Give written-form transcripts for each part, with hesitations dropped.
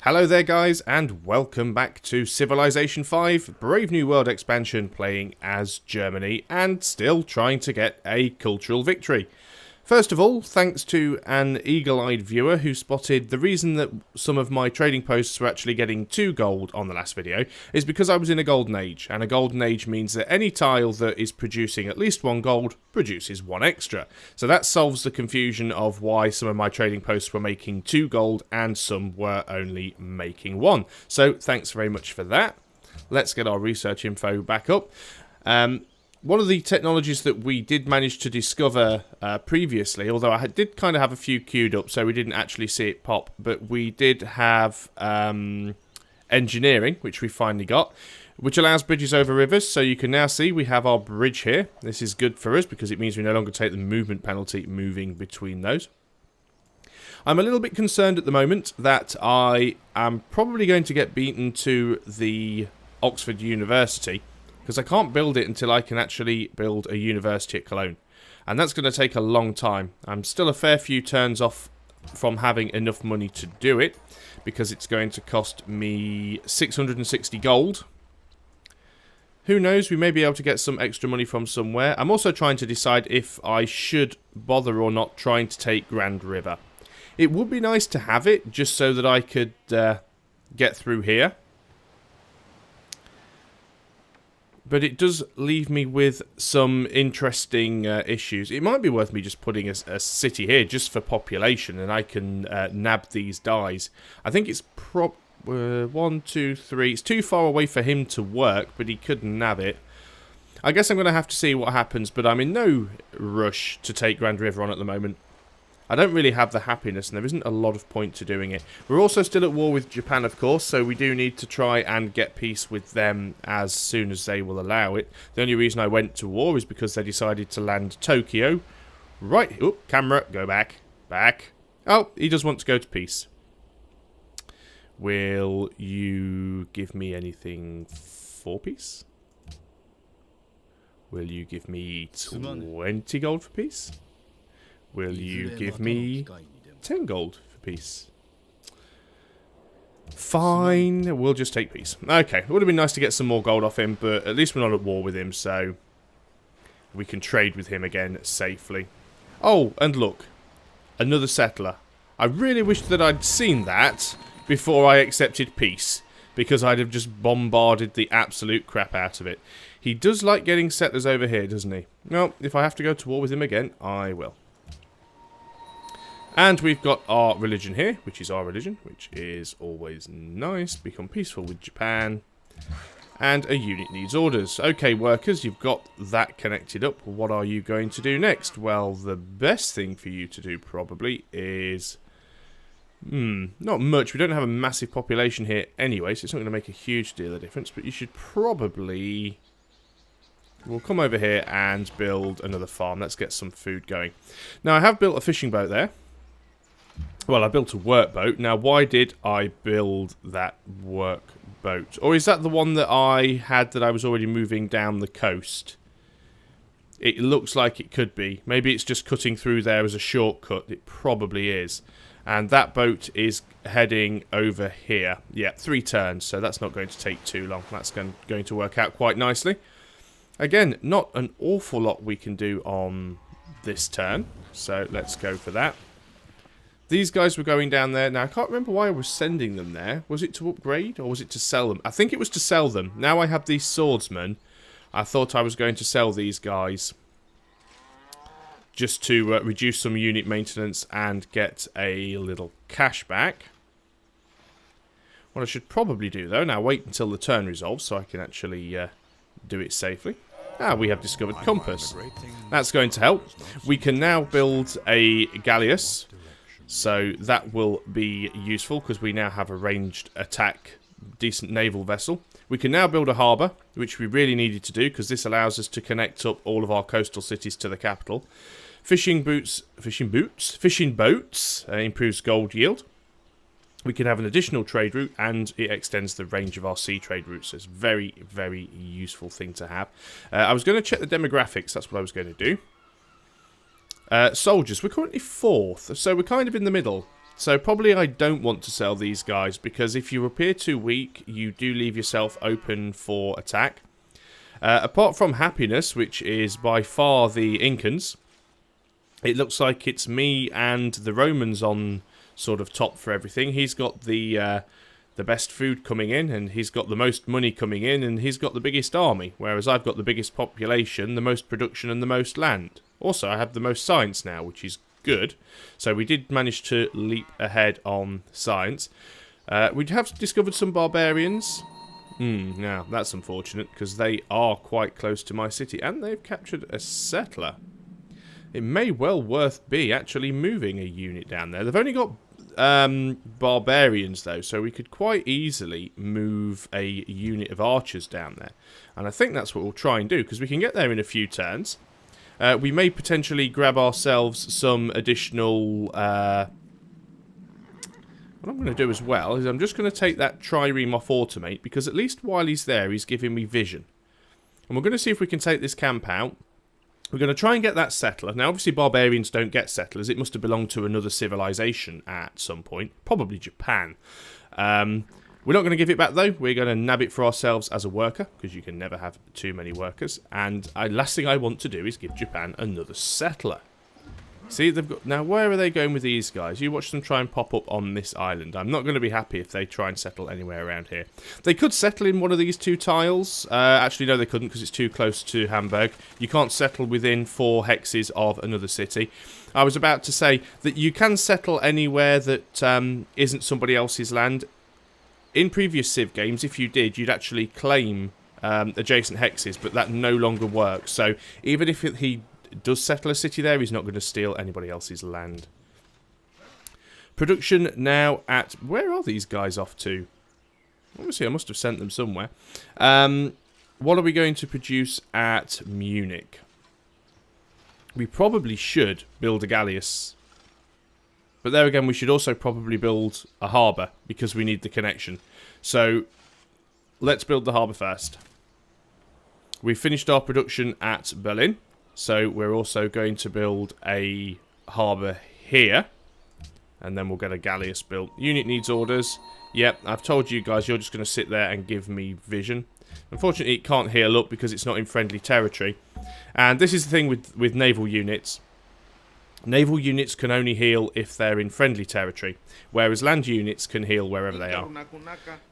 Hello there guys, and welcome back to Civilization 5, Brave New World expansion, playing as Germany and still trying to get a cultural victory. First of all, thanks to an eagle-eyed viewer who spotted the reason that some of my trading posts were actually getting 2 gold on the last video is because I was in a golden age, and a golden age means that any tile that is producing at least 1 gold produces 1 extra. So that solves the confusion of why some of my trading posts were making 2 gold and some were only making 1. So thanks very much for that. Let's get our research info back up. One of the technologies that we did manage to discover previously, although I did kind of have a few queued up, so we didn't actually see it pop, but we did have engineering, which we finally got, which allows bridges over rivers. So you can now see we have our bridge here. This is good for us because it means we no longer take the movement penalty moving between those. I'm a little bit concerned at the moment that I am probably going to get beaten to the Oxford University, because I can't build it until I can actually build a university at Cologne. And that's going to take a long time. I'm still a fair few turns off from having enough money to do it, because it's going to cost me 660 gold. Who knows, we may be able to get some extra money from somewhere. I'm also trying to decide if I should bother or not trying to take Grand River. It would be nice to have it, just so that I could get through here. But it does leave me with some interesting issues. It might be worth me just putting a city here just for population, and I can nab these dies. I think it's 1, 2, 3. It's too far away for him to work, but he could nab it. I guess I'm going to have to see what happens, but I'm in no rush to take Grand River on at the moment. I don't really have the happiness, and there isn't a lot of point to doing it. We're also still at war with Japan, of course, so we do need to try and get peace with them as soon as they will allow it. The only reason I went to war is because they decided to land Tokyo. Right, oh, camera, go back, back. Oh, he does want to go to peace. Will you give me anything for peace? Will you give me 20 gold for peace? Will you give me 10 gold for peace? Fine, we'll just take peace. Okay, it would have been nice to get some more gold off him, but at least we're not at war with him, so we can trade with him again safely. Oh, and look, another settler. I really wish that I'd seen that before I accepted peace, because I'd have just bombarded the absolute crap out of it. He does like getting settlers over here, doesn't he? Well, if I have to go to war with him again, I will. And we've got our religion here, which is our religion, which is always nice. Become peaceful with Japan. And a unit needs orders. Okay, workers, you've got that connected up. What are you going to do next? Well, the best thing for you to do probably is... not much. We don't have a massive population here anyway, so it's not going to make a huge deal of difference. But you should probably... We'll come over here and build another farm. Let's get some food going. Now, I have built a fishing boat there. Well, I built a workboat. Now, why did I build that workboat? Or is that the one that I had that I was already moving down the coast? It looks like it could be. Maybe it's just cutting through there as a shortcut. It probably is. And that boat is heading over here. Yeah, 3 turns, so that's not going to take too long. That's going to work out quite nicely. Again, not an awful lot we can do on this turn, so let's go for that. These guys were going down there. Now, I can't remember why I was sending them there. Was it to upgrade or was it to sell them? I think it was to sell them. Now I have these swordsmen. I thought I was going to sell these guys just to reduce some unit maintenance and get a little cash back. What I should probably do, though, now wait until the turn resolves so I can actually do it safely. Ah, we have discovered compass. That's going to help. We can now build a galleass. So that will be useful because we now have a ranged attack, decent naval vessel. We can now build a harbour, which we really needed to do because this allows us to connect up all of our coastal cities to the capital. Fishing boats improves gold yield. We can have an additional trade route and it extends the range of our sea trade routes. So it's a very, very useful thing to have. I was going to check the demographics. That's what I was going to do. Soldiers, we're currently 4th, so we're kind of in the middle. So probably I don't want to sell these guys, because if you appear too weak, you do leave yourself open for attack. Apart from happiness, which is by far the Incans, it looks like it's me and the Romans on sort of top for everything. He's got the best food coming in, and he's got the most money coming in, and he's got the biggest army, whereas I've got the biggest population, the most production, and the most land. Also, I have the most science now, which is good. So we did manage to leap ahead on science. We have discovered some barbarians. Now, that's unfortunate, because they are quite close to my city, and they've captured a settler. It may well worth be actually moving a unit down there. They've only got barbarians, though, so we could quite easily move a unit of archers down there. And I think that's what we'll try and do, because we can get there in a few turns. We may potentially grab ourselves some additional... What I'm going to do as well is I'm just going to take that trireme off automate, because at least while he's there, he's giving me vision. And we're going to see if we can take this camp out. We're going to try and get that settler. Now, obviously, barbarians don't get settlers. It must have belonged to another civilization at some point. Probably Japan. We're not going to give it back, though. We're going to nab it for ourselves as a worker, because you can never have too many workers. And last thing I want to do is give Japan another settler. See, they've got... Now, where are they going with these guys? You watch them try and pop up on this island. I'm not going to be happy if they try and settle anywhere around here. They could settle in one of these two tiles. Actually, no, they couldn't, because it's too close to Hamburg. You can't settle within 4 hexes of another city. I was about to say that you can settle anywhere that isn't somebody else's land. In previous Civ games, if you did, you'd actually claim adjacent hexes, but that no longer works. So even if he does settle a city there, he's not going to steal anybody else's land. Production now at... Where are these guys off to? Obviously, I must have sent them somewhere. What are we going to produce at Munich? We probably should build a galleass. But there again, we should also probably build a harbour, because we need the connection. So, let's build the harbour first. We finished our production at Berlin. So we're also going to build a harbour here. And then we'll get a galleass built. Unit needs orders. Yep, I've told you guys you're just going to sit there and give me vision. Unfortunately, it can't heal up because it's not in friendly territory. And this is the thing with naval units. Naval units can only heal if they're in friendly territory, whereas land units can heal wherever they are.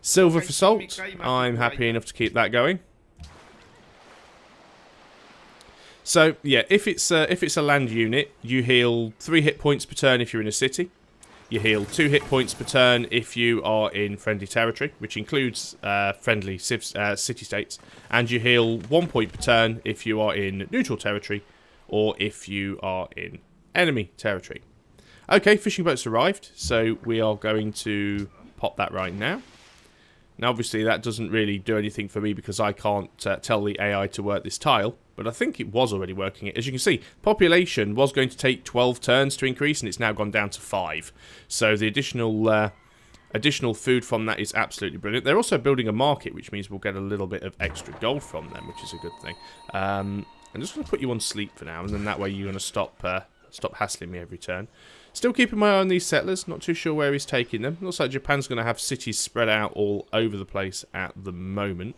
Silver for salt. I'm happy enough to keep that going. So, yeah, if it's a land unit, you heal 3 hit points per turn if you're in a city. You heal 2 hit points per turn if you are in friendly territory, which includes friendly city-states. And you heal 1 point per turn if you are in neutral territory or if you are in enemy territory. Okay, fishing boats arrived, so we are going to pop that right now. Now, obviously, that doesn't really do anything for me because I can't tell the AI to work this tile. But I think it was already working it. As you can see, population was going to take 12 turns to increase, and it's now gone down to 5. So the additional food from that is absolutely brilliant. They're also building a market, which means we'll get a little bit of extra gold from them, which is a good thing. I'm just going to put you on sleep for now, and then that way you're going to stop hassling me every turn. Still keeping my eye on these settlers. Not too sure where he's taking them. Looks like Japan's going to have cities spread out all over the place at the moment.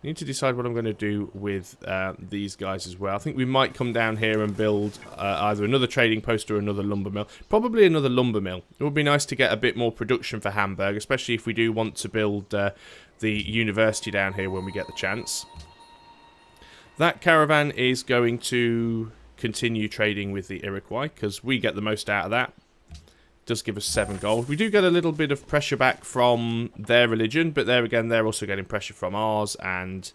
I need to decide what I'm going to do with these guys as well. I think we might come down here and build either another trading post or another lumber mill. Probably another lumber mill. It would be nice to get a bit more production for Hamburg, especially if we do want to build the university down here when we get the chance. That caravan is going to continue trading with the Iroquois because we get the most out of that. Does give us 7 gold. We do get a little bit of pressure back from their religion, but there again, they're also getting pressure from ours, and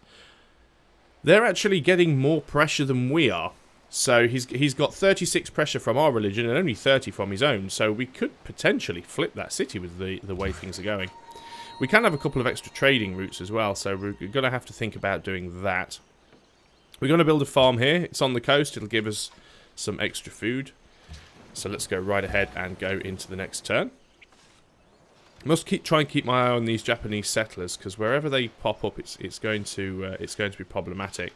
they're actually getting more pressure than we are. So he's got 36 pressure from our religion and only 30 from his own, so we could potentially flip that city with the way things are going. We can have a couple of extra trading routes as well, so we're going to have to think about doing that. We're going to build a farm here. It's on the coast. It'll give us some extra food. So let's go right ahead and go into the next turn. Must try and keep my eye on these Japanese settlers because wherever they pop up, it's going to be problematic.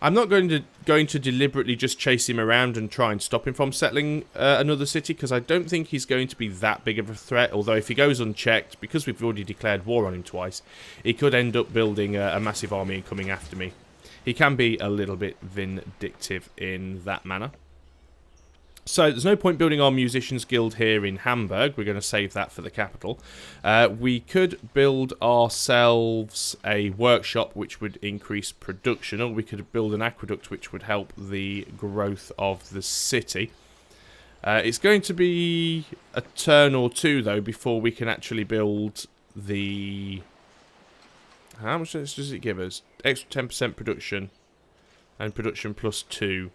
I'm not going to deliberately just chase him around and try and stop him from settling another city, because I don't think he's going to be that big of a threat. Although if he goes unchecked, because we've already declared war on him twice, he could end up building a massive army and coming after me. He can be a little bit vindictive in that manner. So there's no point building our musicians guild here in Hamburg. We're going to save that for the capital. We could build ourselves a workshop which would increase production, or we could build an aqueduct which would help the growth of the city. It's going to be a turn or two though before we can actually build the... How much does it give us? Extra 10% production and production plus 2.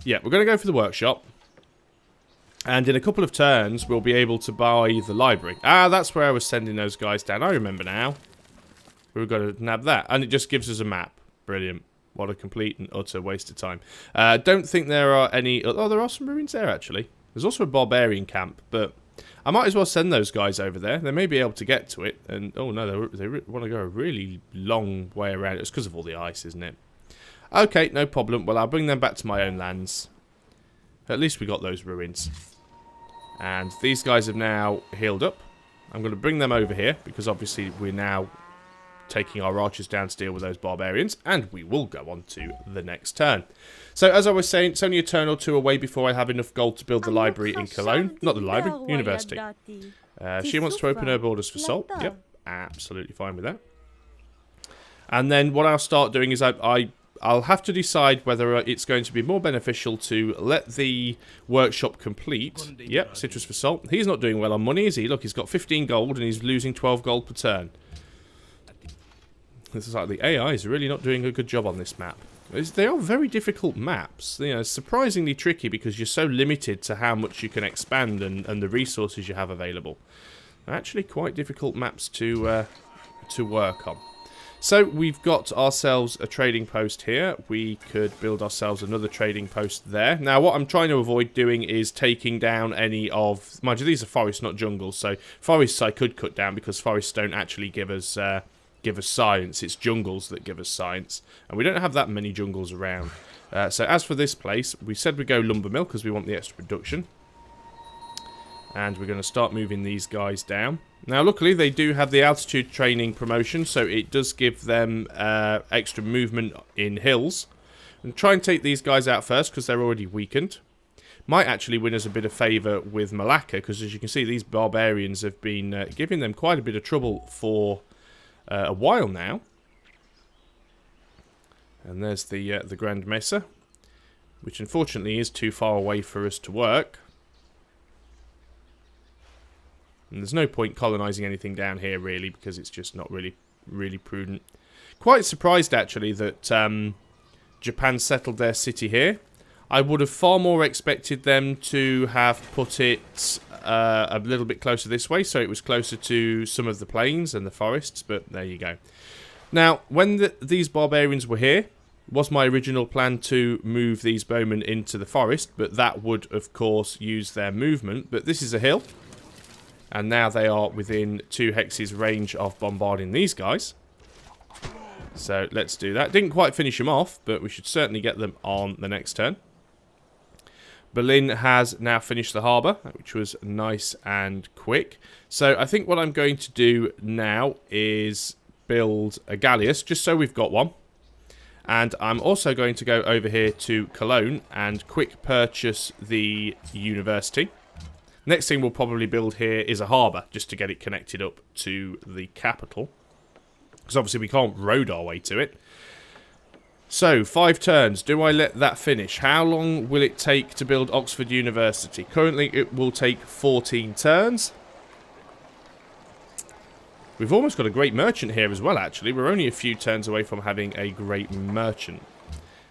Yeah, we're going to go for the workshop. And in a couple of turns, we'll be able to buy the library. Ah, that's where I was sending those guys down. I remember now. We've got to nab that. And it just gives us a map. Brilliant. What a complete and utter waste of time. Don't think there are any... Oh, there are some ruins there, actually. There's also a barbarian camp, but I might as well send those guys over there. They may be able to get to it. And, oh, no, they want to go a really long way around. It's because of all the ice, isn't it? Okay, no problem. Well, I'll bring them back to my own lands. At least we got those ruins. And these guys have now healed up. I'm going to bring them over here, because obviously we're now taking our archers down to deal with those barbarians. And we will go on to the next turn. So, as I was saying, it's only a turn or two away before I have enough gold to build the library in Cologne. Not the library, university. She wants to open her borders for salt. Yep, absolutely fine with that. And then what I'll start doing is I'll have to decide whether it's going to be more beneficial to let the workshop complete. Yep, citrus for salt. He's not doing well on money, is he? Look, he's got 15 gold and he's losing 12 gold per turn. This is like the AI is really not doing a good job on this map. They are very difficult maps. You know, surprisingly tricky because you're so limited to how much you can expand and the resources you have available. They're actually quite difficult maps to work on. So we've got ourselves a trading post here. We could build ourselves another trading post there. Now what I'm trying to avoid doing is taking down any of... Mind you, these are forests, not jungles. So forests I could cut down because forests don't actually give us science. It's jungles that give us science. And we don't have that many jungles around. So as for this place, we said we go lumber mill because we want the extra production. And we're going to start moving these guys down. Now, luckily, they do have the altitude training promotion, so it does give them extra movement in hills. And try and take these guys out first, because they're already weakened. Might actually win us a bit of favour with Malacca, because as you can see, these barbarians have been giving them quite a bit of trouble for a while now. And there's the Grand Mesa, which unfortunately is too far away for us to work. And there's no point colonising anything down here, really, because it's just not really prudent. Quite surprised, actually, that Japan settled their city here. I would have far more expected them to have put it a little bit closer this way, so it was closer to some of the plains and the forests, but there you go. Now, when these barbarians were here, was my original plan to move these bowmen into the forest, but that would, of course, use their movement. But this is a hill. And now they are within 2 hexes range of bombarding these guys. So let's do that. Didn't quite finish them off, but we should certainly get them on the next turn. Berlin has now finished the harbour, which was nice and quick. So I think what I'm going to do now is build a galleass, just so we've got one. And I'm also going to go over here to Cologne and quick purchase the university. Next thing we'll probably build here is a harbour, just to get it connected up to the capital. Because obviously we can't road our way to it. So, 5 turns. Do I let that finish? How long will it take to build Oxford University? Currently it will take 14 turns. We've almost got a great merchant here as well, actually. We're only a few turns away from having a great merchant.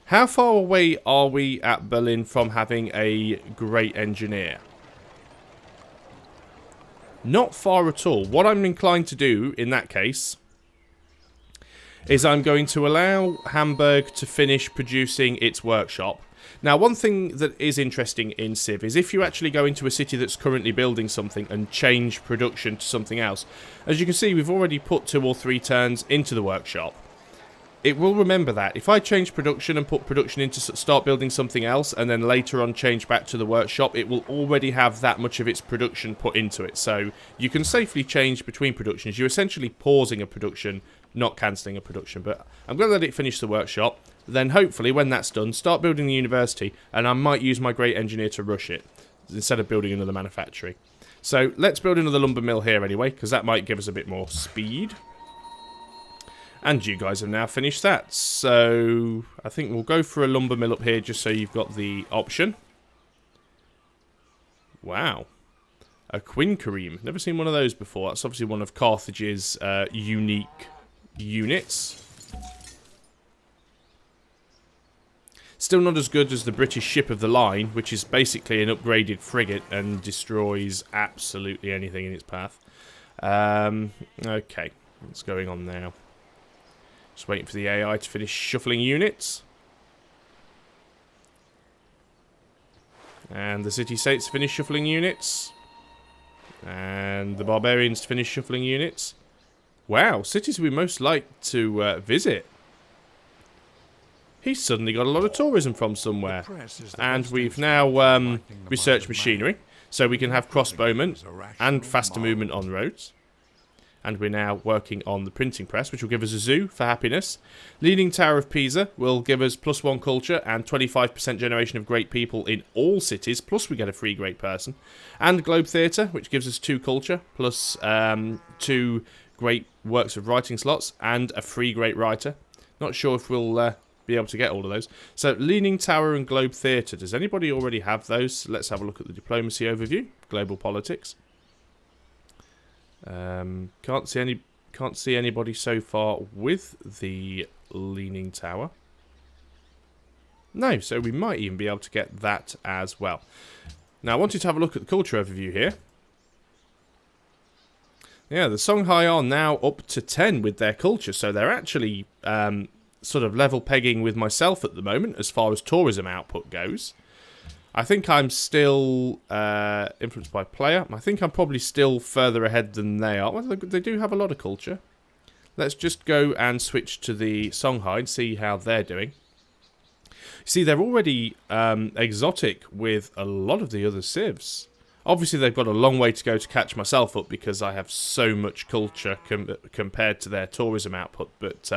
How far away are we at Berlin from having a great engineer? Not far at all. What I'm inclined to do in that case is I'm going to allow Hamburg to finish producing its workshop. Now, one thing that is interesting in Civ is if you actually go into a city that's currently building something and change production to something else. As you can see, we've already put 2 or 3 turns into the workshop. it will remember that. If I change production and put production in to start building something else, and then later on change back to the workshop, it will already have that much of its production put into it. So you can safely change between productions. You're essentially pausing a production, not cancelling a production. But I'm going to let it finish the workshop. Then hopefully when that's done, start building the university, and I might use my great engineer to rush it instead of building another manufactory. So let's build another lumber mill here anyway, because that might give us a bit more speed. And you guys have now finished that. So I think we'll go for a lumber mill up here just so you've got the option. Wow. A quinquereme. Never seen one of those before. That's obviously one of Carthage's unique units. Still not as good as the British ship of the line, which is basically an upgraded frigate and destroys absolutely anything in its path. Okay, what's going on now? Just waiting for the AI to finish shuffling units. And the city-states to finish shuffling units. And the barbarians to finish shuffling units. Wow, cities we most like to visit. He's suddenly got a lot of tourism from somewhere. And we've now researched machinery, so we can have crossbowmen and faster movement on roads. And we're now working on the printing press, which will give us a zoo for happiness. Leaning Tower of Pisa will give us +1 culture and 25% generation of great people in all cities, plus we get a free great person. And Globe Theatre, which gives us 2 culture, plus 2 great works of writing slots, and a free great writer. Not sure if we'll be able to get all of those. So Leaning Tower and Globe Theatre. Does anybody already have those? Let's have a look at the diplomacy overview. Global politics. Can't see anybody so far with the Leaning Tower. No, so we might even be able to get that as well. Now I wanted to have a look at the culture overview here. Yeah, the Songhai are now up to 10 with their culture, so they're actually sort of level pegging with myself at the moment as far as tourism output goes. I think I'm still influenced by player. I think I'm probably still further ahead than they are. Well, they do have a lot of culture. Let's just go and switch to the Songhai and see how they're doing. See, they're already exotic with a lot of the other civs. Obviously, they've got a long way to go to catch myself up because I have so much culture compared to their tourism output. But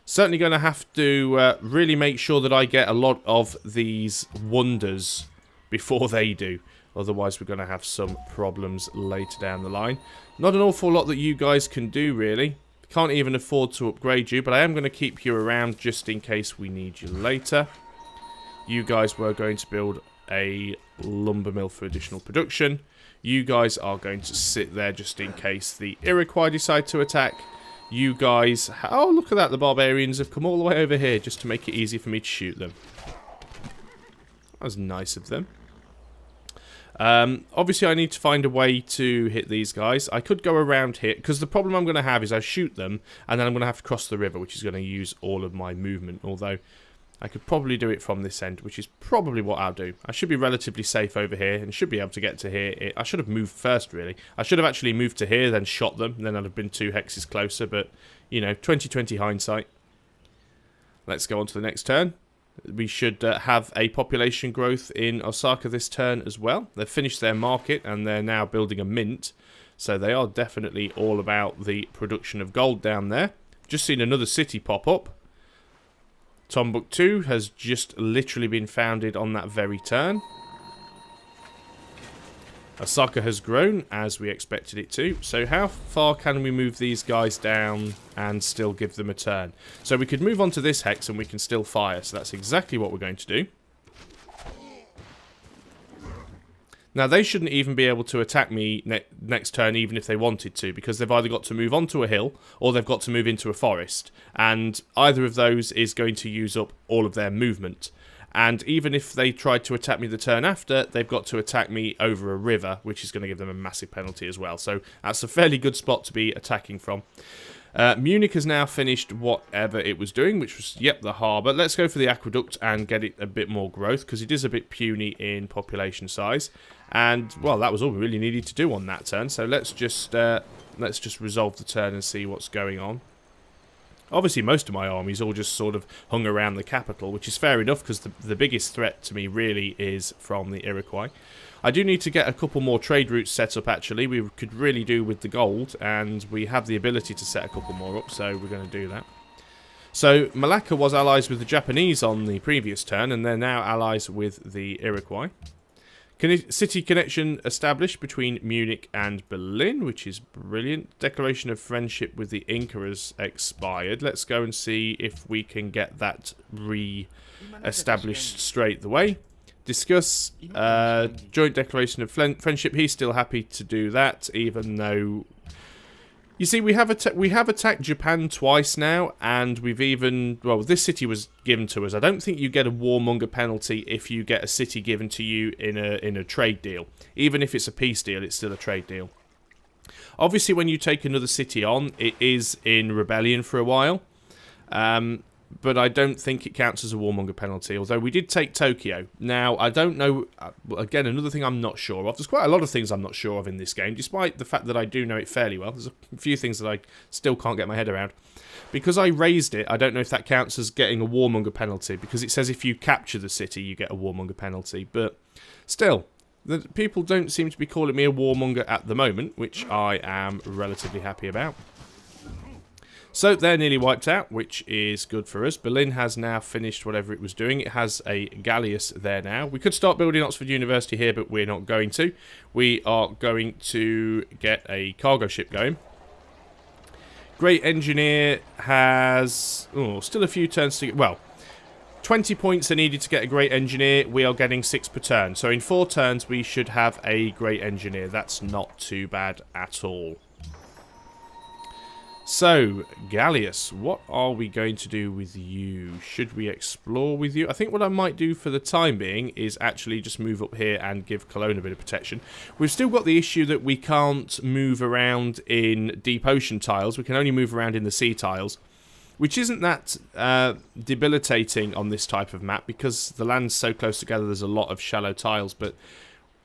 certainly going to have to really make sure that I get a lot of these wonders before they do. Otherwise, we're going to have some problems later down the line. Not an awful lot that you guys can do, really. Can't even afford to upgrade you, but I am going to keep you around just in case we need you later. You guys were going to build a lumber mill for additional production. You guys are going to sit there just in case the Iroquois decide to attack. You guys... Oh, look at that. The barbarians have come all the way over here just to make it easy for me to shoot them. That was nice of them. Obviously, I need to find a way to hit these guys. I could go around here, because the problem I'm going to have is I shoot them, and then I'm going to have to cross the river, which is going to use all of my movement. Although, I could probably do it from this end, which is probably what I'll do. I should be relatively safe over here, and should be able to get to here. I should have moved first, really. I should have actually moved to here, then shot them, and then I'd have been 2 hexes closer, but, you know, 20/20 hindsight. Let's go on to the next turn. We should have a population growth in Osaka this turn as well. They've finished their market and they're now building a mint. So they are definitely all about the production of gold down there. Just seen another city pop up. Tombuktu has just literally been founded on that very turn. Osaka has grown as we expected it to. So how far can we move these guys down and still give them a turn? So we could move on to this hex and we can still fire. So that's exactly what we're going to do. Now they shouldn't even be able to attack me next turn even if they wanted to, because they've either got to move onto a hill or they've got to move into a forest. And either of those is going to use up all of their movement. And even if they tried to attack me the turn after, they've got to attack me over a river, which is going to give them a massive penalty as well. So that's a fairly good spot to be attacking from. Munich has now finished whatever it was doing, which was, yep, the harbour. Let's go for the aqueduct and get it a bit more growth, because it is a bit puny in population size. And, well, that was all we really needed to do on that turn. So let's just resolve the turn and see what's going on. Obviously, most of my armies all just sort of hung around the capital, which is fair enough, because the biggest threat to me really is from the Iroquois. I do need to get a couple more trade routes set up, actually. We could really do with the gold, and we have the ability to set a couple more up, so we're going to do that. So, Malacca was allies with the Japanese on the previous turn, and they're now allies with the Iroquois. City connection established between Munich and Berlin, which is brilliant. Declaration of friendship with the Inca has expired. Let's go and see if we can get that re-established straight away. Discuss joint declaration of friendship. He's still happy to do that, even though... You see, we have attacked Japan twice now, and we've even... Well, this city was given to us. I don't think you get a warmonger penalty if you get a city given to you in a trade deal. Even if it's a peace deal, it's still a trade deal. Obviously, when you take another city on, it is in rebellion for a while. But I don't think it counts as a warmonger penalty, although we did take Tokyo. Now, I don't know... Again, another thing I'm not sure of. There's quite a lot of things I'm not sure of in this game, despite the fact that I do know it fairly well. There's a few things that I still can't get my head around. Because I raised it, I don't know if that counts as getting a warmonger penalty, because it says if you capture the city, you get a warmonger penalty. But still, the people don't seem to be calling me a warmonger at the moment, which I am relatively happy about. So they're nearly wiped out, which is good for us. Berlin has now finished whatever it was doing. It has a galleass there now. We could start building Oxford University here, but we're not going to. We are going to get a cargo ship going. Great Engineer has... Oh, still a few turns to get... Well, 20 points are needed to get a Great Engineer. We are getting 6 per turn. So in 4 turns, we should have a Great Engineer. That's not too bad at all. So, Gallius, what are we going to do with you? Should we explore with you? I think what I might do for the time being is actually just move up here and give Cologne a bit of protection. We've still got the issue that we can't move around in deep ocean tiles. We can only move around in the sea tiles, which isn't that debilitating on this type of map because the land's so close together there's a lot of shallow tiles. But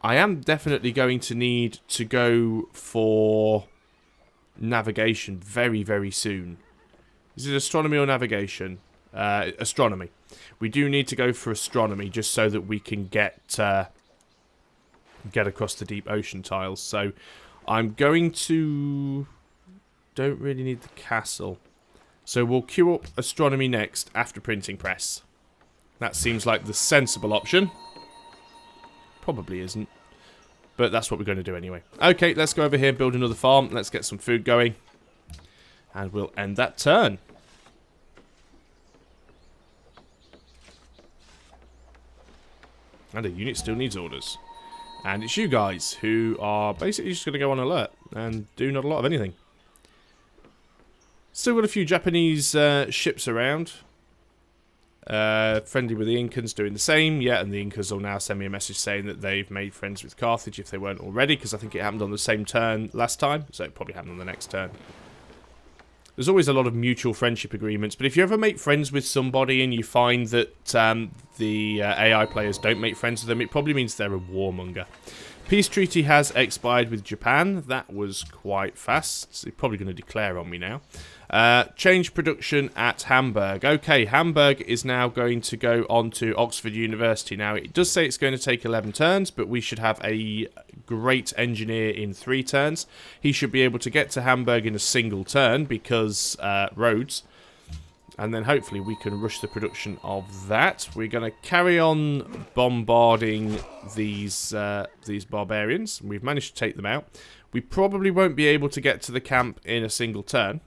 I am definitely going to need to go for... navigation very, very soon. Is it astronomy or navigation? Astronomy. We do need to go for astronomy just so that we can get across the deep ocean tiles. So I'm going to... Don't really need the castle. So we'll queue up astronomy next after printing press. That seems like the sensible option. Probably isn't. But that's what we're going to do anyway. Okay, let's go over here and build another farm. Let's get some food going. And we'll end that turn. And a unit still needs orders. And it's you guys who are basically just going to go on alert and do not a lot of anything. Still got a few Japanese ships around. Friendly with the Incans, doing the same. Yeah, and the Incas will now send me a message saying that they've made friends with Carthage if they weren't already, because I think it happened on the same turn last time, so it probably happened on the next turn. There's always a lot of mutual friendship agreements, but if you ever make friends with somebody and you find that the AI players don't make friends with them, it probably means they're a warmonger. Peace treaty has expired with Japan. That was quite fast. They're probably going to declare on me now. Change production at Hamburg. Okay, Hamburg is now going to go on to Oxford University. Now, it does say it's going to take 11 turns, but we should have a great engineer in 3 turns. He should be able to get to Hamburg in a single turn because roads. And then hopefully we can rush the production of that. We're going to carry on bombarding these barbarians. We've managed to take them out. We probably won't be able to get to the camp in a single turn.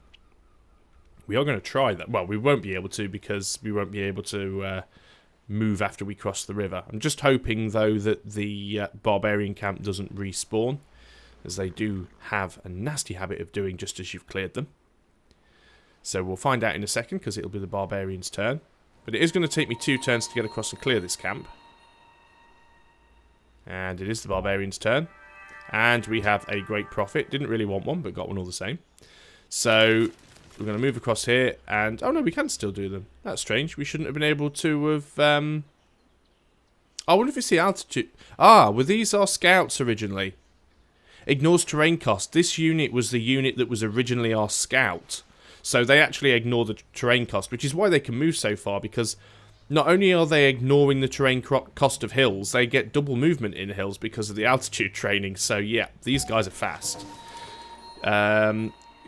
We are going to try that. Well, we won't be able to because we won't be able to move after we cross the river. I'm just hoping, though, that the barbarian camp doesn't respawn, as they do have a nasty habit of doing just as you've cleared them. So we'll find out in a second, because it'll be the barbarian's turn. But it is going to take me 2 turns to get across and clear this camp. And it is the barbarian's turn. And we have a great profit. Didn't really want one, but got one all the same. So we're going to move across here. And, oh no, we can still do them. That's strange. We shouldn't have been able to have... I wonder if it's the altitude. Ah, were these our scouts originally? Ignores terrain cost. This unit was the unit that was originally our scout. So they actually ignore the terrain cost, which is why they can move so far, because not only are they ignoring the terrain cost of hills, they get double movement in hills because of the altitude training. So yeah, these guys are fast.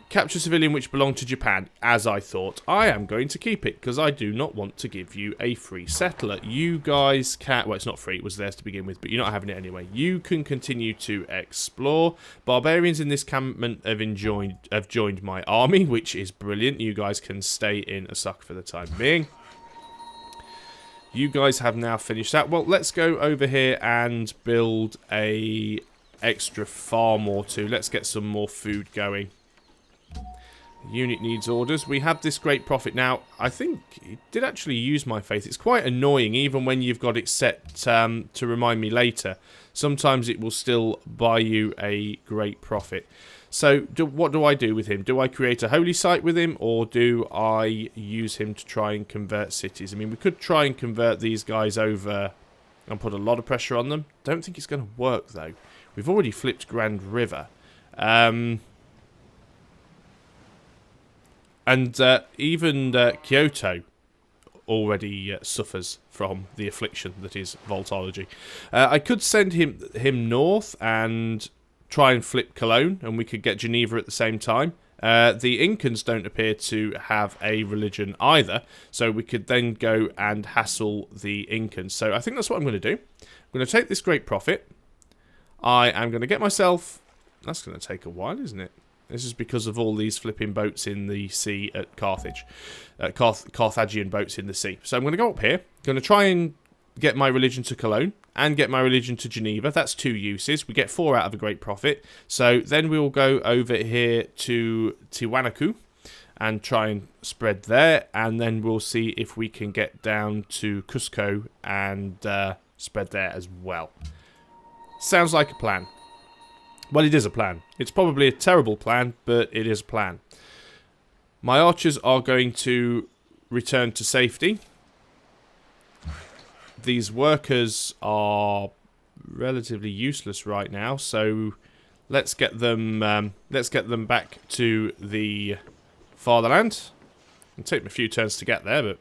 Capture civilian which belonged to Japan, as I thought. I am going to keep it, because I do not want to give you a free settler. You guys can... Well, it's not free, it was theirs to begin with, but you're not having it anyway. You can continue to explore. Barbarians in this campment have joined my army, which is brilliant. You guys can stay in Osaka for the time being. You guys have now finished that. Well, let's go over here and build a extra farm or two. Let's get some more food going. Unit needs orders. We have this great profit. Now, I think it did actually use my faith. It's quite annoying, even when you've got it set to remind me later. Sometimes it will still buy you a great profit. So, what do I do with him? Do I create a holy site with him, or do I use him to try and convert cities? I mean, we could try and convert these guys over and put a lot of pressure on them. Don't think it's going to work, though. We've already flipped Grand River. And even Kyoto already suffers from the affliction that is Voltology. I could send him north and try and flip Cologne, and we could get Geneva at the same time. The Incans don't appear to have a religion either, so we could then go and hassle the Incans. So I think that's what I'm going to do. I'm going to take this great profit. I am going to get myself... That's going to take a while, isn't it? This is because of all these flipping boats in the sea at Carthage. Carthaginian boats in the sea. So I'm going to go up here. Going to try and get my religion to Cologne and get my religion to Geneva. That's 2 uses. We get 4 out of a great profit. So then we'll go over here to Tiwanaku and try and spread there. And then we'll see if we can get down to Cusco and spread there as well. Sounds like a plan. Well, it is a plan. It's probably a terrible plan, but it is a plan. My archers are going to return to safety. These workers are relatively useless right now, so let's get them back to the fatherland. It'll take me a few turns to get there,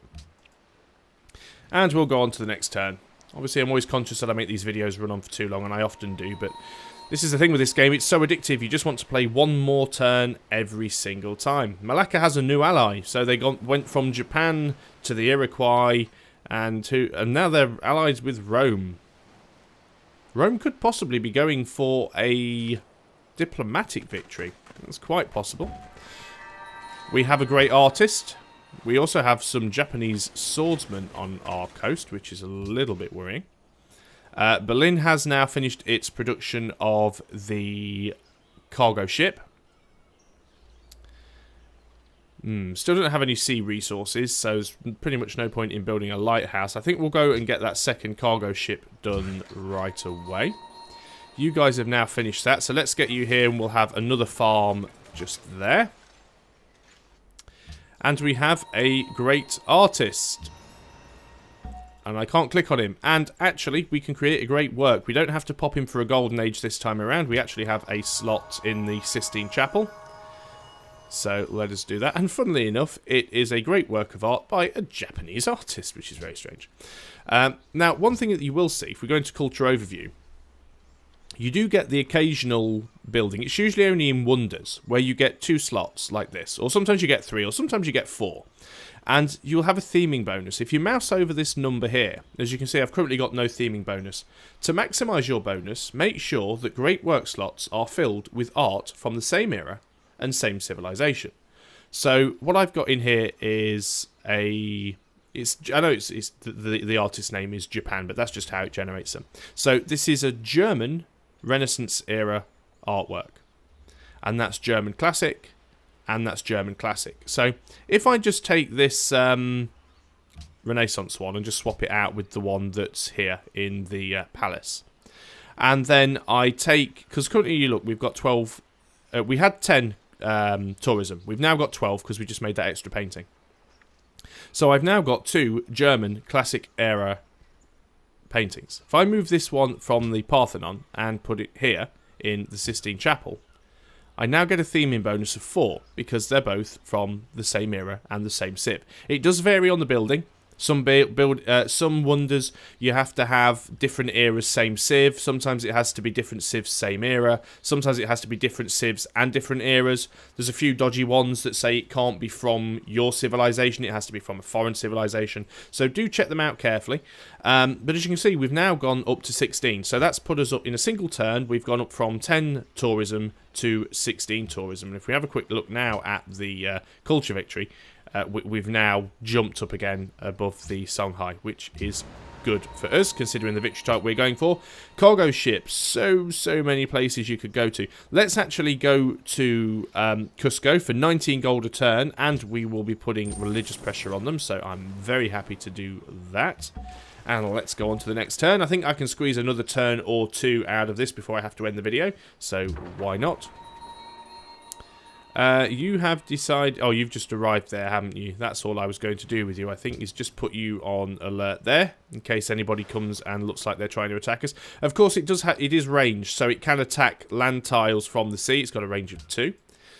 and we'll go on to the next turn. Obviously, I'm always conscious that I make these videos run on for too long, and I often do, but this is the thing with this game. It's so addictive. You just want to play one more turn every single time. Malacca has a new ally, so they went from Japan to the Iroquois, and now they're allies with Rome. Rome could possibly be going for a diplomatic victory. That's quite possible. We have a great artist. We also have some Japanese swordsmen on our coast, which is a little bit worrying. Berlin has now finished its production of the cargo ship. Still don't have any sea resources, so there's pretty much no point in building a lighthouse. I think we'll go and get that second cargo ship done right away. You guys have now finished that, so let's get you here and we'll have another farm just there. And we have a great artist. And I can't click on him. And actually, we can create a great work. We don't have to pop him for a golden age this time around. We actually have a slot in the Sistine Chapel. So let us do that. And funnily enough, it is a great work of art by a Japanese artist, which is very strange. Now, one thing that you will see, if we go into Culture Overview, you do get the occasional building. It's usually only in Wonders, where you get 2 slots like this. Or sometimes you get 3, or sometimes you get 4. And you'll have a theming bonus. If you mouse over this number here, as you can see, I've currently got no theming bonus. To maximise your bonus, make sure that great work slots are filled with art from the same era and same civilization. So what I've got in here is I know it's the artist's name is Japan, but that's just how it generates them. So this is a German Renaissance era artwork, and that's German Classic, and that's German Classic. So if I just take this Renaissance one and just swap it out with the one that's here in the palace, and then I take, because currently you look, we've got 12. We had 10 tourism. We've now got 12 because we just made that extra painting. So I've now got 2 German Classic era paintings. If I move this one from the Parthenon and put it here in the Sistine Chapel, I now get a theming bonus of 4 because they're both from the same era and the same civ. It does vary on the building. Some wonders you have to have different eras, same civ. Sometimes it has to be different civs, same era. Sometimes it has to be different civs and different eras. There's a few dodgy ones that say it can't be from your civilization. It has to be from a foreign civilization. So do check them out carefully. But as you can see, we've now gone up to 16. So that's put us up in a single turn. We've gone up from 10 tourism to 16 tourism. And if we have a quick look now at the culture victory, we've now jumped up again above the Songhai, which is good for us, considering the victory type we're going for. Cargo ships, so many places you could go to. Let's actually go to Cusco for 19 gold a turn, and we will be putting religious pressure on them, so I'm very happy to do that. And let's go on to the next turn. I think I can squeeze another turn or two out of this before I have to end the video, so why not? You have decided... Oh, you've just arrived there, haven't you? That's all I was going to do with you, I think, is just put you on alert there, in case anybody comes and looks like they're trying to attack us. Of course, it is ranged, so it can attack land tiles from the sea. It's got a range of 2.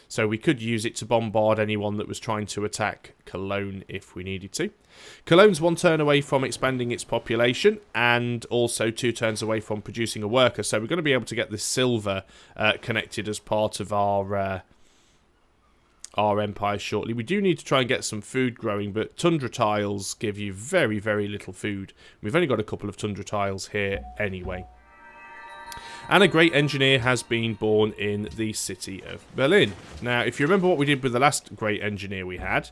So we could use it to bombard anyone that was trying to attack Cologne if we needed to. Cologne's 1 turn away from expanding its population, and also 2 turns away from producing a worker. So we're going to be able to get this silver connected as part of our empire shortly. We do need to try and get some food growing, but tundra tiles give you very, very little food. We've only got a couple of tundra tiles here anyway. And a great engineer has been born in the city of Berlin. Now, if you remember what we did with the last great engineer we had,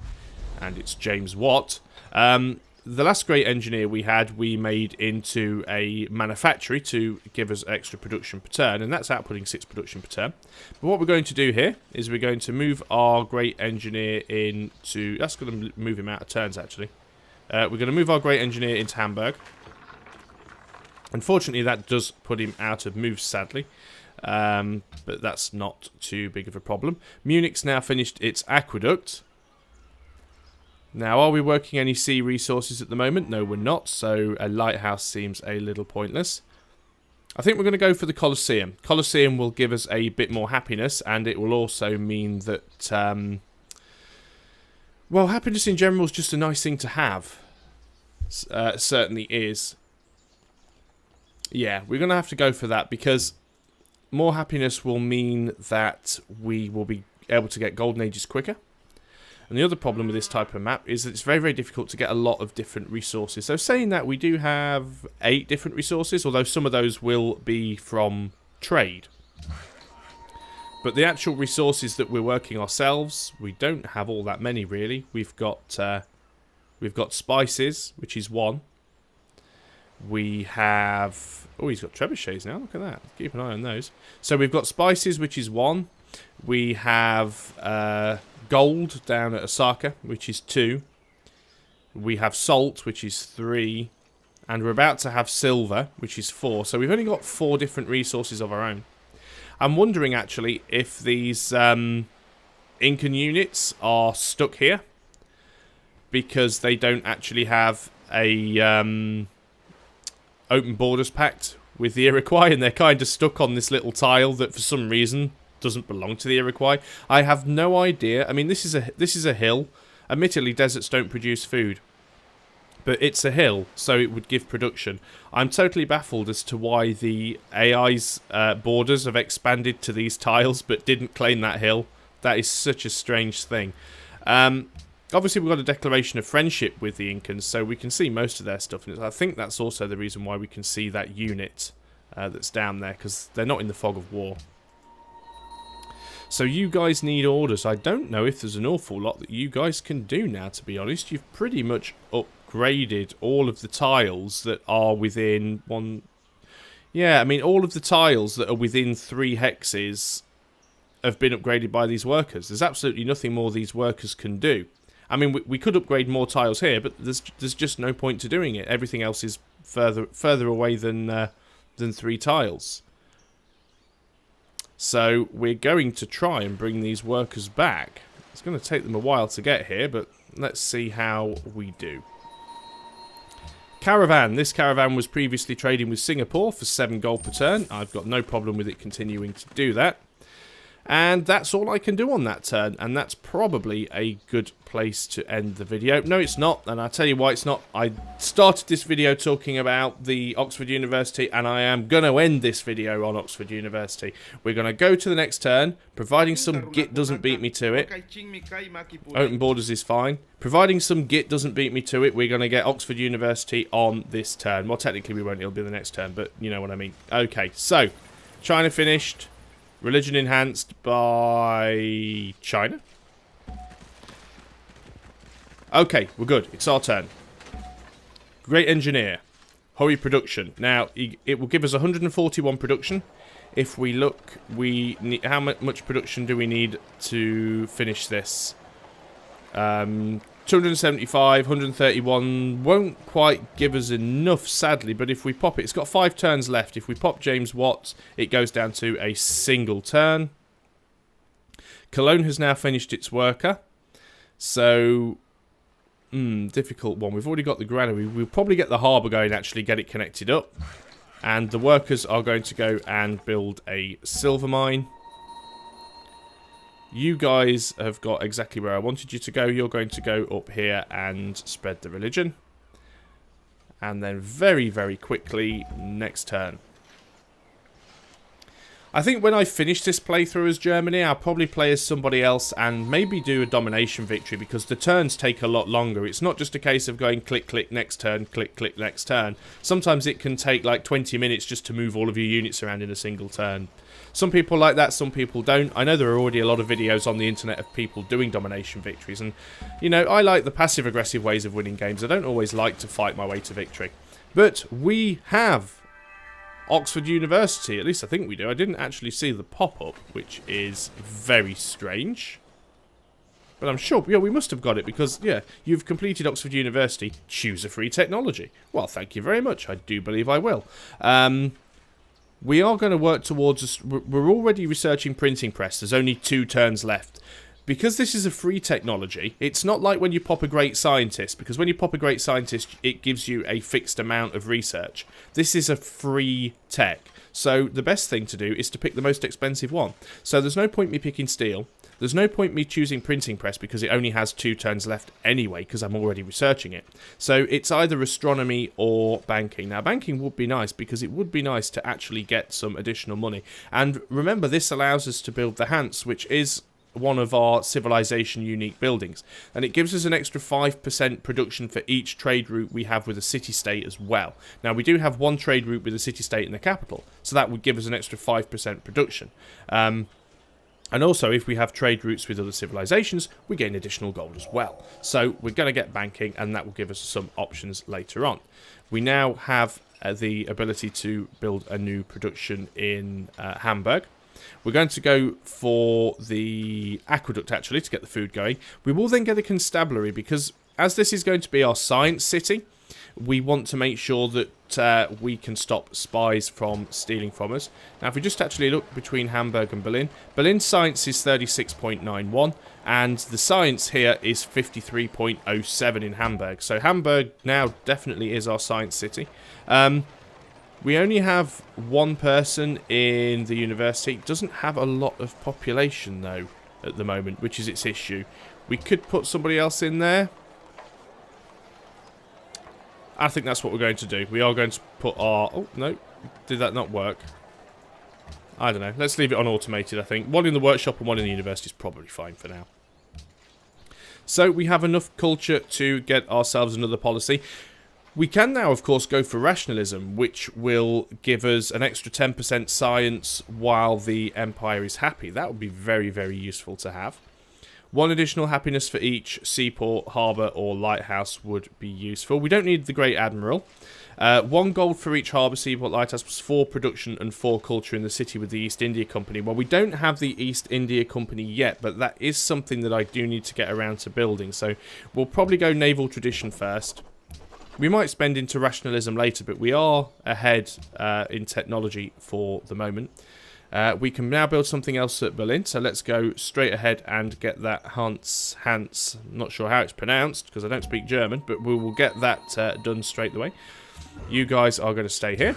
and it's James Watt, the last great engineer we had, we made into a manufactory to give us extra production per turn, and that's outputting 6 production per turn. But what we're going to do here is we're going to move our great engineer into... That's going to move him out of turns, actually. We're going to move our great engineer into Hamburg. Unfortunately, that does put him out of moves, sadly. But that's not too big of a problem. Munich's now finished its aqueduct. Now, are we working any sea resources at the moment? No, we're not, so a lighthouse seems a little pointless. I think we're going to go for the Colosseum. Colosseum will give us a bit more happiness, and it will also mean that... well, happiness in general is just a nice thing to have. Certainly is. Yeah, we're going to have to go for that, because more happiness will mean that we will be able to get golden ages quicker. And the other problem with this type of map is that it's very, very difficult to get a lot of different resources. So saying that, we do have 8 different resources, although some of those will be from trade. But the actual resources that we're working ourselves, we don't have all that many, really. We've got spices, which is 1. We have... Oh, he's got trebuchets now. Look at that. Keep an eye on those. So we've got spices, which is 1. We have gold down at Osaka, which is 2. We have salt, which is 3. And we're about to have silver, which is 4. So we've only got 4 different resources of our own. I'm wondering, actually, if these Incan units are stuck here, because they don't actually have a open borders pact with the Iroquois, and they're kind of stuck on this little tile that, for some reason, doesn't belong to the Iroquois. I have no idea. I mean, this is a hill. Admittedly, deserts don't produce food, but it's a hill, so it would give production. I'm totally baffled as to why the AI's borders have expanded to these tiles, but didn't claim that hill. That is such a strange thing. Obviously, we've got a declaration of friendship with the Incans, so we can see most of their stuff. And I think that's also the reason why we can see that unit that's down there, because they're not in the fog of war. So you guys need orders. I don't know if there's an awful lot that you guys can do now, to be honest. You've pretty much upgraded all of the tiles that are within one... Yeah, I mean, all of the tiles that are within 3 hexes have been upgraded by these workers. There's absolutely nothing more these workers can do. I mean, we could upgrade more tiles here, but there's just no point to doing it. Everything else is further away than 3 tiles. So we're going to try and bring these workers back. It's going to take them a while to get here, but let's see how we do. Caravan. This caravan was previously trading with Singapore for 7 gold per turn. I've got no problem with it continuing to do that. And that's all I can do on that turn, and that's probably a good place to end the video. No, it's not, and I'll tell you why it's not. I started this video talking about the Oxford University, and I am going to end this video on Oxford University. We're going to go to the next turn, providing some git doesn't beat me to it. Open borders is fine. Providing some git doesn't beat me to it, we're going to get Oxford University on this turn. Well, technically we won't, it'll be the next turn, but you know what I mean. Okay, so, China finished. Religion enhanced by China. Okay, we're good. It's our turn. Great engineer. Hurry production. Now, it will give us 141 production. If we look, we need, how much production do we need to finish this? 275, 131 won't quite give us enough, sadly, but if we pop it, it's got 5 turns left. If we pop James Watts, it goes down to a single turn. Cologne has now finished its worker. So, difficult one. We've already got the granary. We'll probably get the harbour going, actually get it connected up. And the workers are going to go and build a silver mine. You guys have got exactly where I wanted you to go. You're going to go up here and spread the religion. And then very, very quickly, next turn. I think when I finish this playthrough as Germany, I'll probably play as somebody else and maybe do a domination victory because the turns take a lot longer. It's not just a case of going click, click, next turn, click, click, next turn. Sometimes it can take like 20 minutes just to move all of your units around in a single turn. Some people like that, some people don't. I know there are already a lot of videos on the internet of people doing domination victories. And, you know, I like the passive-aggressive ways of winning games. I don't always like to fight my way to victory. But we have Oxford University. At least I think we do. I didn't actually see the pop-up, which is very strange. But I'm sure, yeah, we must have got it because, yeah, you've completed Oxford University. Choose a free technology. Well, thank you very much. I do believe I will. We are going to work towards... We're already researching printing press. There's only 2 turns left. Because this is a free technology, it's not like when you pop a great scientist. Because when you pop a great scientist, it gives you a fixed amount of research. This is a free tech. So the best thing to do is to pick the most expensive one. So there's no point me picking steel. There's no point me choosing printing press because it only has 2 turns left anyway because I'm already researching it. So it's either astronomy or banking. Now banking would be nice because it would be nice to actually get some additional money. And remember, this allows us to build the Hanse, which is one of our civilization unique buildings. And it gives us an extra 5% production for each trade route we have with a city-state as well. Now we do have 1 trade route with a city-state in the capital. So that would give us an extra 5% production. And also, if we have trade routes with other civilizations, we gain additional gold as well. So we're going to get banking, and that will give us some options later on. We now have the ability to build a new production in Hamburg. We're going to go for the aqueduct, actually, to get the food going. We will then get a constabulary, because as this is going to be our science city, we want to make sure that we can stop spies from stealing from us. Now, if we just actually look between Hamburg and Berlin, Berlin's science is 36.91, and the science here is 53.07 in Hamburg. So Hamburg now definitely is our science city. We only have 1 person in the university. It doesn't have a lot of population, though, at the moment, which is its issue. We could put somebody else in there. I think that's what we're going to do. We are going to put our... Oh, no. Did that not work? I don't know. Let's leave it on automated, I think. 1 in the workshop and 1 in the university is probably fine for now. So we have enough culture to get ourselves another policy. We can now, of course, go for rationalism, which will give us an extra 10% science while the Empire is happy. That would be very, very useful to have. 1 additional happiness for each seaport, harbour or lighthouse would be useful. We don't need the Great Admiral. 1 gold for each harbour, seaport, lighthouse, plus 4 production and 4 culture in the city with the East India Company. Well, we don't have the East India Company yet, but that is something that I do need to get around to building. So we'll probably go naval tradition first. We might spend into rationalism later, but we are ahead in technology for the moment. We can now build something else at Berlin, so let's go straight ahead and get that Hanse, I'm not sure how it's pronounced, because I don't speak German, but we will get that done straight away. You guys are going to stay here.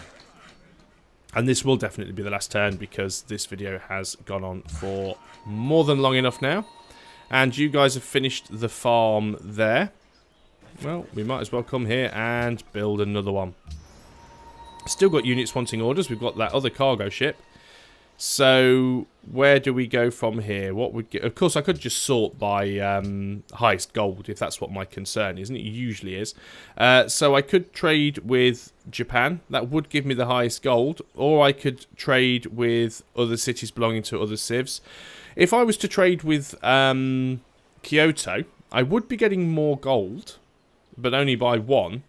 And this will definitely be the last turn because this video has gone on for more than long enough now. And you guys have finished the farm there. Well, we might as well come here and build another one. Still got units wanting orders. We've got that other cargo ship. So, where do we go from here? What would get... Of course, I could just sort by highest gold, if that's what my concern is, and it usually is. So, I could trade with Japan. That would give me the highest gold. Or I could trade with other cities belonging to other civs. If I was to trade with Kyoto, I would be getting more gold, but only by 1.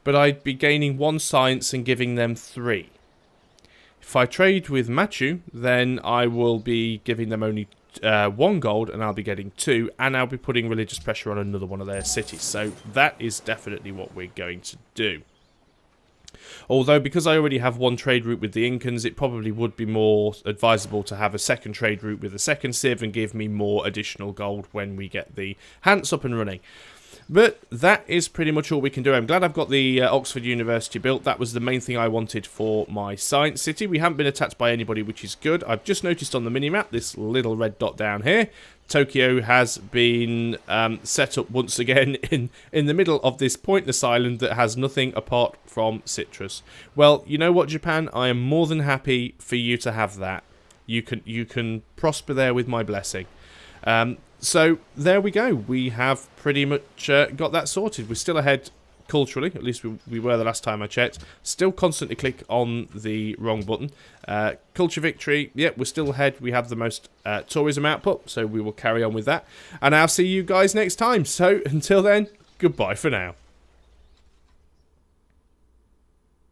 But I'd be gaining 1 science and giving them 3. If I trade with Machu, then I will be giving them only 1 gold, and I'll be getting 2, and I'll be putting religious pressure on another one of their cities. So that is definitely what we're going to do. Although, because I already have 1 trade route with the Incans, it probably would be more advisable to have a 2nd trade route with a 2nd Civ and give me more additional gold when we get the Hants up and running. But that is pretty much all we can do. I'm glad I've got the Oxford University built. That was the main thing I wanted for my science city. We haven't been attacked by anybody, which is good. I've just noticed on the minimap, this little red dot down here, Tokyo has been set up once again in the middle of this pointless island that has nothing apart from citrus. Well, you know what, Japan? I am more than happy for you to have that. You can prosper there with my blessing. So there we go. We have pretty much got that sorted. We're still ahead culturally. At least we were the last time I checked. Still constantly click on the wrong button. Culture victory. Yep, we're still ahead. We have the most tourism output. So we will carry on with that. And I'll see you guys next time. So until then, goodbye for now.